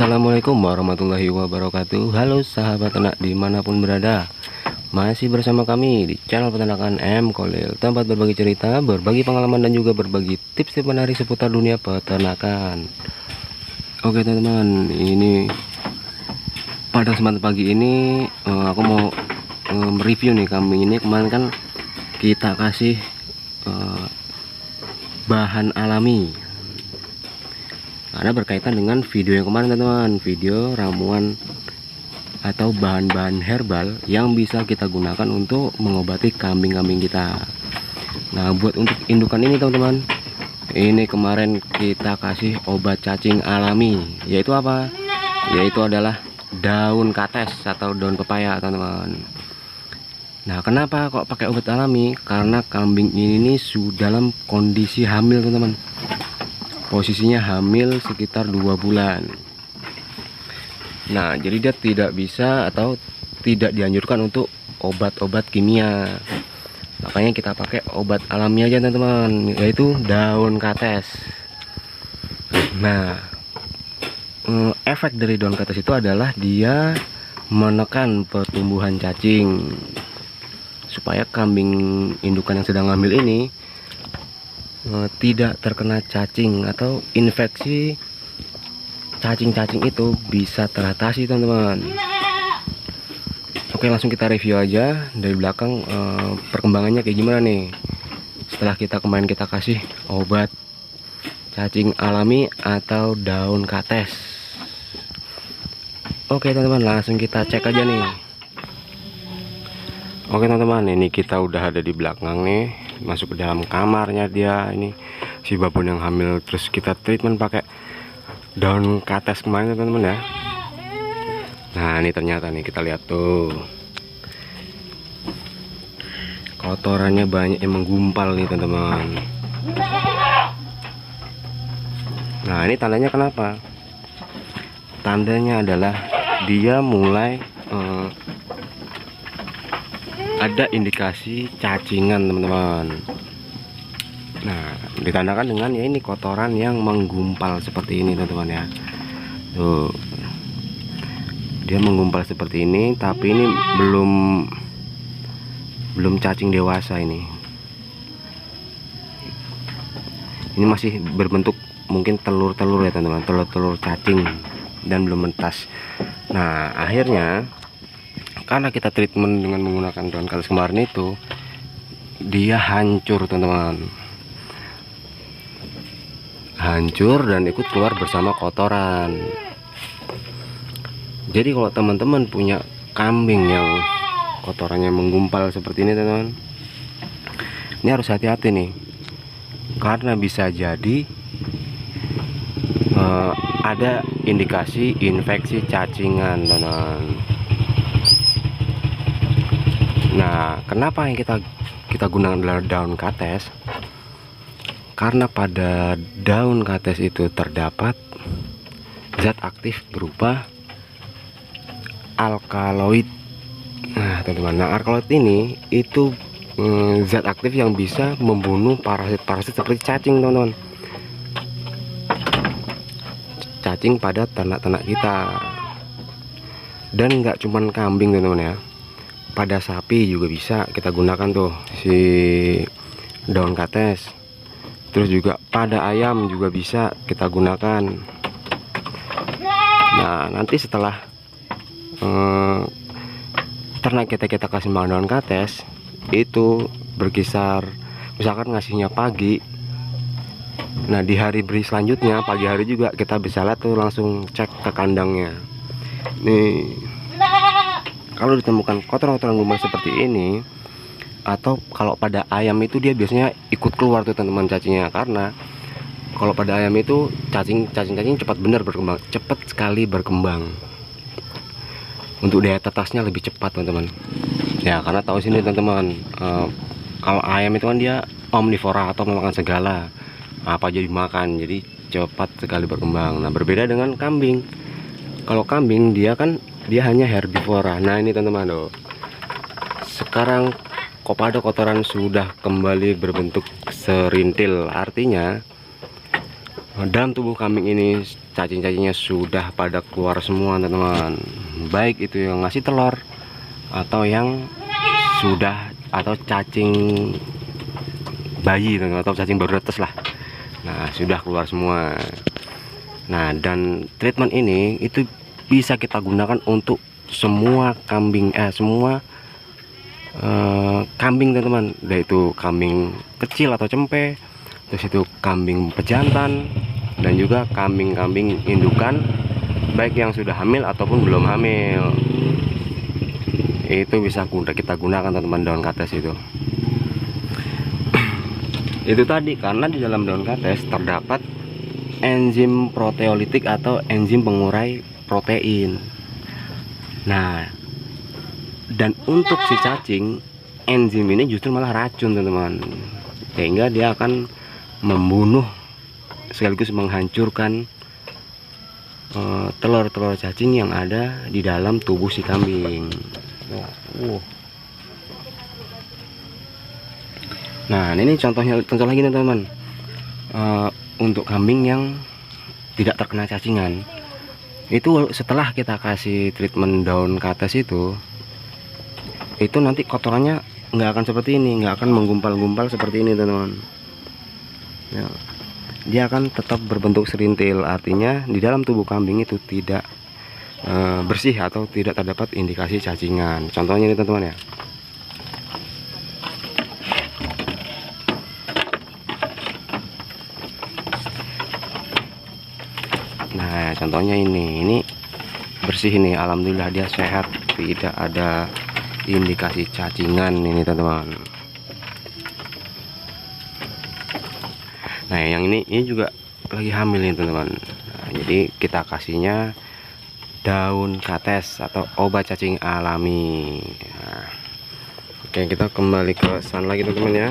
Assalamualaikum warahmatullahi wabarakatuh. Halo sahabat ternak dimanapun berada, masih bersama kami di channel peternakan M Kholil, tempat berbagi cerita, berbagi pengalaman dan juga berbagi tips menarik seputar dunia peternakan. Oke teman-teman, ini pada kesempatan pagi ini aku mau mereview nih kambing ini. Kemarin kan kita kasih bahan alami karena berkaitan dengan video yang kemarin teman-teman, video ramuan atau bahan-bahan herbal yang bisa kita gunakan untuk mengobati kambing-kambing kita. Nah, buat untuk indukan ini teman-teman, ini kemarin kita kasih obat cacing alami, yaitu apa? Yaitu adalah daun kates atau daun pepaya teman-teman. Nah, kenapa kok pakai obat alami? Karena kambing ini sudah dalam kondisi hamil teman-teman. Posisinya hamil sekitar 2 bulan. Nah, jadi dia tidak bisa atau tidak dianjurkan untuk obat-obat kimia. Makanya kita pakai obat alami aja teman-teman, yaitu daun kates. Nah, efek dari daun kates itu adalah dia menekan pertumbuhan cacing supaya kambing indukan yang sedang hamil ini tidak terkena cacing atau infeksi cacing-cacing itu bisa teratasi teman-teman. Oke, langsung kita review aja dari belakang perkembangannya kayak gimana nih setelah kemarin kita kasih obat cacing alami atau daun kates. Oke teman-teman, langsung kita cek aja nih. Oke teman-teman, ini kita udah ada di belakang nih, masuk ke dalam kamarnya dia. Ini si babon yang hamil, terus kita treatment pakai daun kates kemarin teman-teman ya. Nah, ini ternyata nih kita lihat tuh, kotorannya banyak yang menggumpal nih teman-teman. Nah, ini tandanya kenapa? Tandanya adalah dia mulai ada indikasi cacingan teman-teman. Nah, ditandakan dengan ya ini kotoran yang menggumpal seperti ini teman-teman ya. Tuh, dia menggumpal seperti ini, tapi ini belum cacing dewasa ini. Ini masih berbentuk mungkin telur-telur ya teman-teman, telur-telur cacing dan belum mentas. Nah, akhirnya karena kita treatment dengan menggunakan daun kates kemarin itu, dia hancur teman-teman, hancur dan ikut keluar bersama kotoran. Jadi kalau teman-teman punya kambing yang kotorannya menggumpal seperti ini teman-teman, ini harus hati-hati nih, karena bisa jadi ada indikasi infeksi cacingan teman-teman. Nah, kenapa yang kita gunakan adalah daun kates? Karena pada daun kates itu terdapat zat aktif berupa alkaloid. Nah, teman-teman, alkaloid ini itu zat aktif yang bisa membunuh parasit-parasit seperti cacing, teman-teman. Cacing pada ternak-ternak kita. Dan nggak cuman kambing, teman-teman ya. Pada sapi juga bisa kita gunakan tuh si daun kates. Terus juga pada ayam juga bisa kita gunakan. Nah, nanti setelah ternak kita kasih makan daun kates itu berkisar, misalkan ngasihnya pagi. Nah, di hari beri selanjutnya pagi hari juga kita bisa lihat tuh, langsung cek ke kandangnya. Nih, kalau ditemukan kotoran-kotoran gumpal seperti ini, atau kalau pada ayam itu dia biasanya ikut keluar tuh teman-teman cacingnya. Karena kalau pada ayam itu cacing cepat berkembang, cepat sekali berkembang. Untuk daya tetasnya lebih cepat teman-teman. Ya, karena tahu sini teman-teman, kalau ayam itu kan dia omnivora atau memakan segala, apa aja dimakan, jadi cepat sekali berkembang. Nah, berbeda dengan kambing. Kalau kambing dia hanya herbivora. Nah, ini teman-teman loh. Sekarang pada kotoran sudah kembali berbentuk serintil, artinya Dalam tubuh kambing ini cacing-cacingnya sudah pada keluar semua teman-teman, baik itu yang ngasih telur atau yang sudah atau cacing bayi atau cacing baru netes lah. Nah, sudah keluar semua. Nah, dan treatment ini itu bisa kita gunakan untuk semua kambing kambing teman-teman, yaitu kambing kecil atau cempe, terus itu kambing pejantan, dan juga kambing-kambing indukan baik yang sudah hamil ataupun belum hamil. Itu bisa kita gunakan teman-teman daun kates itu. Itu tadi karena di dalam daun kates terdapat enzim proteolitik atau enzim pengurai protein. Nah, dan untuk si cacing, enzim ini justru malah racun teman-teman, sehingga dia akan membunuh sekaligus menghancurkan telur-telur cacing yang ada di dalam tubuh si kambing. Nah, ini contoh lagi nih teman-teman, untuk kambing yang tidak terkena cacingan. Itu setelah kita kasih treatment daun kates itu nanti kotorannya nggak akan seperti ini, nggak akan menggumpal-gumpal seperti ini teman-teman ya. Dia akan tetap berbentuk serintil, artinya di dalam tubuh kambing itu tidak bersih atau tidak terdapat indikasi cacingan. Contohnya ini teman-teman ya. Nah, contohnya ini bersih ini, alhamdulillah dia sehat, tidak ada indikasi cacingan ini teman-teman. Nah, yang ini juga lagi hamil nih teman-teman. Nah, jadi kita kasihnya daun kates atau obat cacing alami. Nah, oke, kita kembali ke sana lagi teman-teman ya.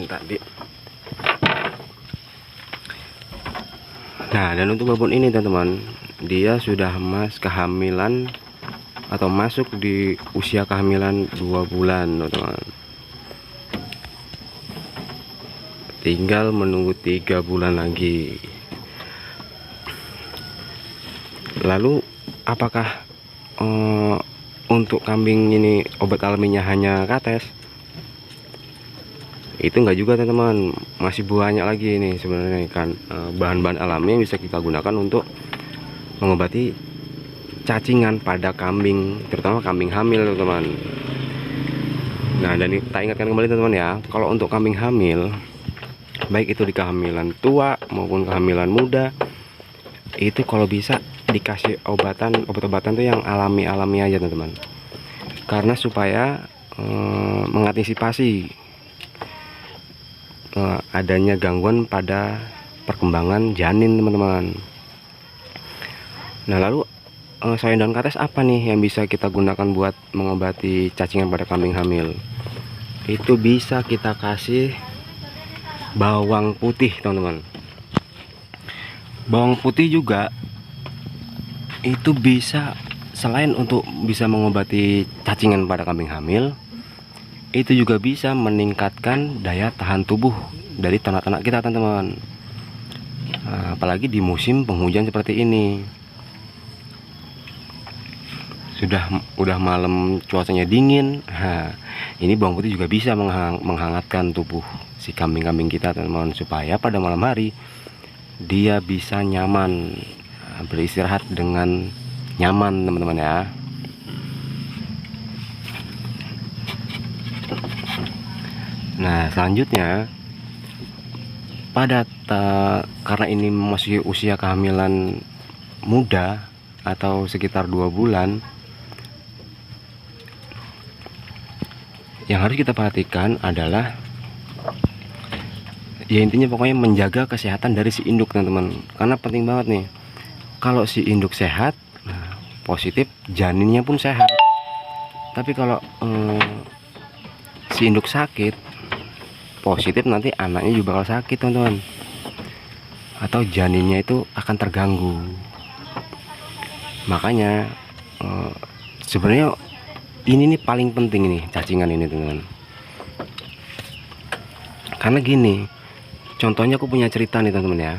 Tadi. Nah, dan untuk babon ini teman-teman, dia sudah kehamilan atau masuk di usia kehamilan 2 bulan teman-teman. Tinggal menunggu 3 bulan lagi. Lalu apakah untuk kambing ini obat alaminya hanya kates? Itu enggak juga teman-teman, masih banyak lagi ini sebenarnya kan bahan-bahan alami yang bisa kita gunakan untuk mengobati cacingan pada kambing, terutama kambing hamil teman-teman. Nah, dan kita ingatkan kembali teman-teman ya, kalau untuk kambing hamil, baik itu di kehamilan tua maupun kehamilan muda, itu kalau bisa dikasih obat-obatan tuh yang alami aja teman-teman, karena supaya mengantisipasi adanya gangguan pada perkembangan janin teman-teman. Nah, lalu selain daun kates apa nih yang bisa kita gunakan buat mengobati cacingan pada kambing hamil? Itu bisa kita kasih bawang putih teman-teman. Bawang putih juga itu bisa, selain untuk bisa mengobati cacingan pada kambing hamil, itu juga bisa meningkatkan daya tahan tubuh dari ternak-ternak kita teman-teman. Apalagi di musim penghujan seperti ini, udah malam cuacanya dingin. Ini bawang putih juga bisa menghangatkan tubuh si kambing-kambing kita teman-teman, supaya pada malam hari dia bisa nyaman, beristirahat dengan nyaman teman-teman ya. Nah, selanjutnya karena ini masih usia kehamilan muda atau sekitar 2 bulan, yang harus kita perhatikan adalah ya intinya pokoknya menjaga kesehatan dari si induk teman-teman, karena penting banget nih. Kalau si induk sehat, nah, positif janinnya pun sehat. Tapi kalau si induk sakit, positif nanti anaknya juga bakal sakit teman-teman, atau janinnya itu akan terganggu. Makanya sebenarnya ini nih paling penting nih cacingan ini teman-teman. Karena gini, contohnya aku punya cerita nih teman-teman ya,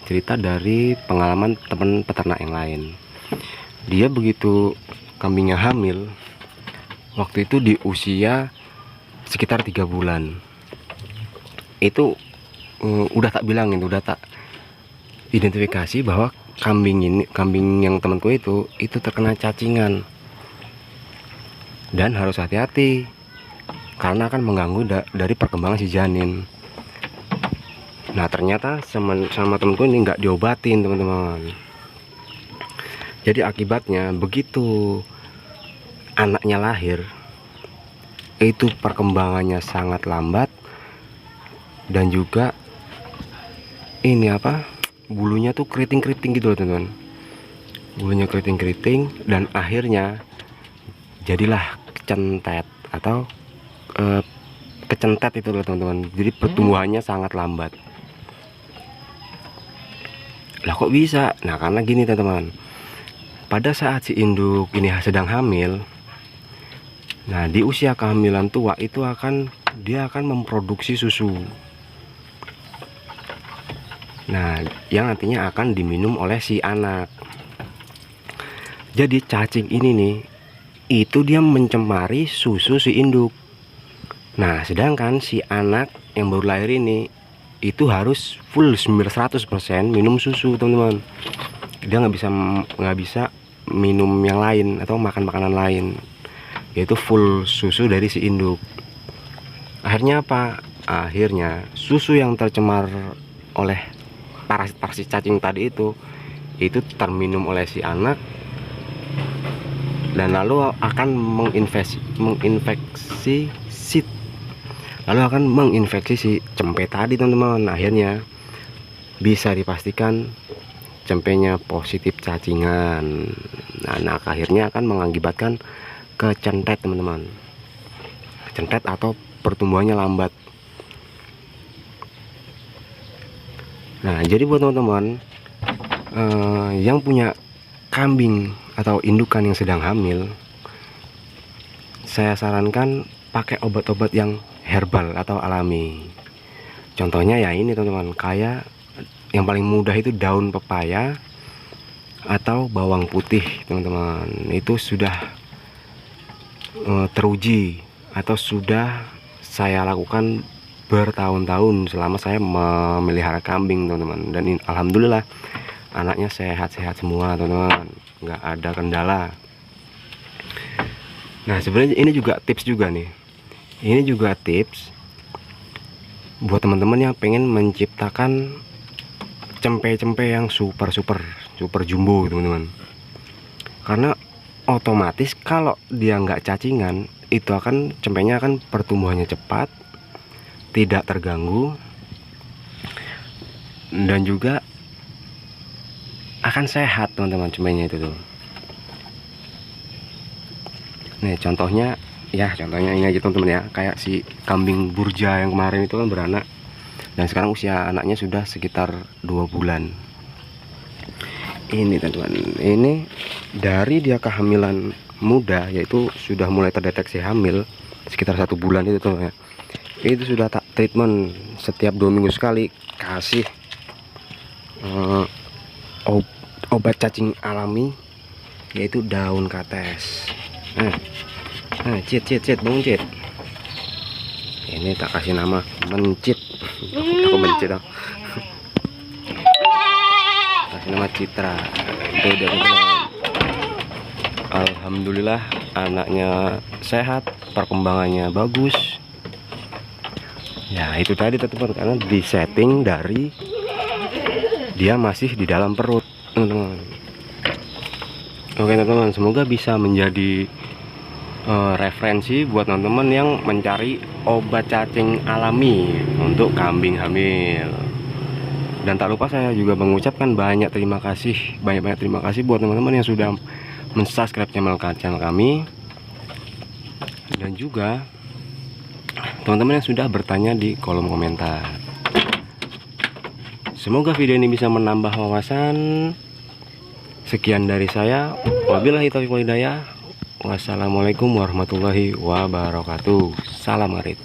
cerita dari pengalaman teman peternak yang lain. Dia begitu kambingnya hamil, waktu itu di usia sekitar 3 bulan itu udah tak bilangin, udah tak identifikasi bahwa kambing yang temanku itu terkena cacingan dan harus hati-hati karena akan mengganggu dari perkembangan si janin. Nah ternyata sama temanku ini nggak diobatin teman-teman. Jadi akibatnya begitu anaknya lahir itu perkembangannya sangat lambat, dan juga ini bulunya tuh keriting-keriting gitu loh teman-teman. Bulunya keriting-keriting dan akhirnya jadilah kecentet atau kecentet itu loh teman-teman. Jadi pertumbuhannya sangat lambat. Lah kok bisa? Nah karena gini teman-teman, pada saat si induk ini sedang hamil, nah di usia kehamilan tua itu dia akan memproduksi susu. Nah yang nantinya akan diminum oleh si anak. Jadi cacing ini nih itu dia mencemari susu si induk. Nah sedangkan si anak yang baru lahir ini itu harus full 100% minum susu teman-teman. Dia nggak bisa minum yang lain atau makan makanan lain, yaitu full susu dari si induk. Akhirnya apa? Akhirnya susu yang tercemar oleh parasit cacing tadi itu terminum oleh si anak, dan lalu akan menginfeksi si cempe tadi teman-teman. Akhirnya bisa dipastikan cempenya positif cacingan. Nah akhirnya akan mengakibatkan kecentet teman-teman, kecentet atau pertumbuhannya lambat. Nah jadi buat teman-teman yang punya kambing atau indukan yang sedang hamil, saya sarankan pakai obat-obat yang herbal atau alami. Contohnya ya ini teman-teman, kayak yang paling mudah itu daun pepaya atau bawang putih teman-teman. Itu sudah teruji atau sudah saya lakukan bertahun-tahun selama saya memelihara kambing teman-teman, dan alhamdulillah anaknya sehat-sehat semua teman-teman, nggak ada kendala. Nah sebenarnya ini juga tips juga nih, ini juga tips buat teman-teman yang pengen menciptakan cempe-cempe yang super jumbo teman-teman. Karena otomatis kalau dia nggak cacingan itu cempenya akan pertumbuhannya cepat, tidak terganggu, dan juga akan sehat teman-teman cempenya itu tuh. Nih contohnya ini aja teman-teman ya, kayak si kambing burja yang kemarin itu kan beranak, dan sekarang usia anaknya sudah sekitar 2 bulan. Ini teman-teman, ini dari dia kehamilan muda, yaitu sudah mulai terdeteksi hamil sekitar 1 bulan itu tuh ya, itu sudah tak treatment setiap 2 minggu sekali, kasih obat cacing alami yaitu daun kates. Cit bangun cit. Ini tak kasih nama mencit. Aku mencit dong. Kasih nama Citra. Itu udah teman-teman. Alhamdulillah anaknya sehat, perkembangannya bagus. Ya itu tadi teman-teman, karena disetting dari dia masih di dalam perut teman-teman. Oke teman-teman, semoga bisa menjadi referensi buat teman-teman yang mencari obat cacing alami untuk kambing hamil. Dan tak lupa saya juga mengucapkan banyak terima kasih buat teman-teman yang sudah mensubscribe channel kami, dan juga teman-teman yang sudah bertanya di kolom komentar. Semoga video ini bisa menambah wawasan. Sekian dari saya. Wabillahi taufiq wal hidayah. Wassalamualaikum warahmatullahi wabarakatuh. Salam arit.